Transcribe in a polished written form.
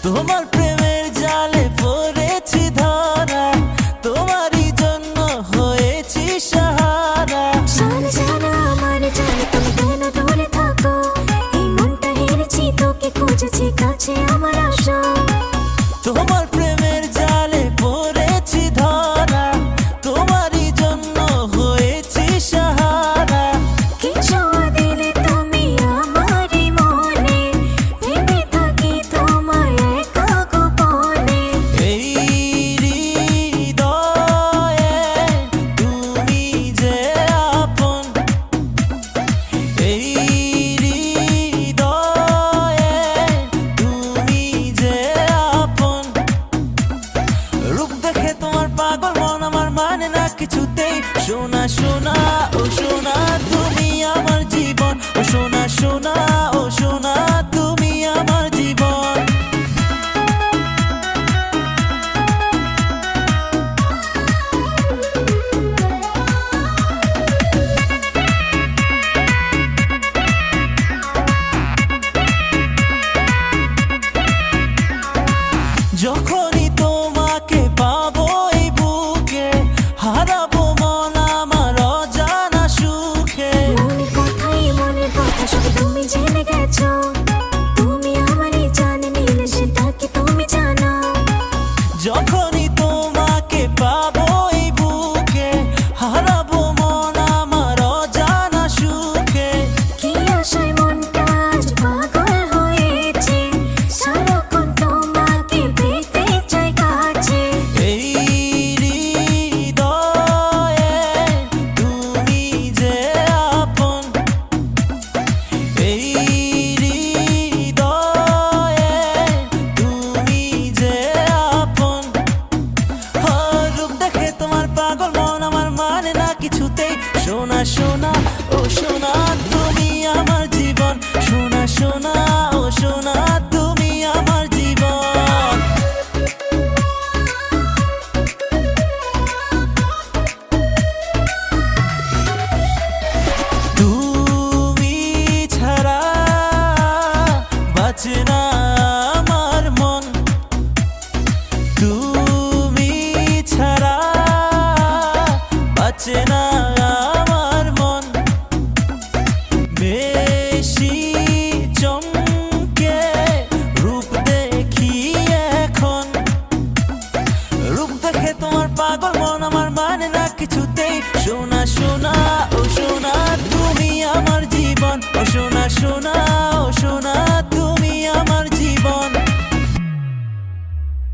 তোমার প্রেমের জালে পড়েছি ধরা, তোমারই জন্য হয়েছি সাহারা। জানা জানা আমার জানে তুমি কেন দূরে থাকো, এই মনটা হেরেছি তোকে খুঁজেছি কাছে আমার আসো। তোমার প্রেমের জালে পড়েছি ধরা, তোমারই জন্য হয়েছি সাহারা। কিছু দিলে তুমি আমারই মনে, ভেবে থাকি তোমায় একা গোপনে। এই হৃদয়ে তুমি যে আপন, এই হৃদয়ে তুমি যে আপন। রূপ দেখে তোমার পাগল মন আমার মানে না কিছুতেই। সোনা সোনা ও সোনা তুমি আমার জীবন, ও সোনা সোনা ও সোনা তুমি আমার জীবন। যখনই তোমাকে পাবো এই বুকে, হারাবো মন আমার অজানা সুখে। মনের কথা শুধু তুমি জেনে গেছো, তুমি আমারই জানে নিলে সেটা কি তুমি জানো। যখনই তোমাকে পাবো এই বুকে, হারাবো মন আমার অজানা সুখে। কি আশায় মনটা আজ পাগল হয়েছে, সারাক্ষণ তোমাকে পেতে চাই কাছে। এই হৃদয়ে তুমি যে আপন, এই হৃদয়ে তুমি যে আপন। রূপ দেখে তোমার পাগল মন আমার মানে না কিছুতেই। সোনা সোনা ও সোনা তুমি আমার জীবন, সোনা সোনা ও সোনা তুমি আমার জীবন। তুমি ছাড়া বাঁচে না আমার মন, তুমি ছাড়া বাঁচে না আমার মন। বেশি চমকে রূপ দেখি এখন, রূপ দেখে তোমার পাগল মন আমার মানে না কিছুতেই। সোনা সোনা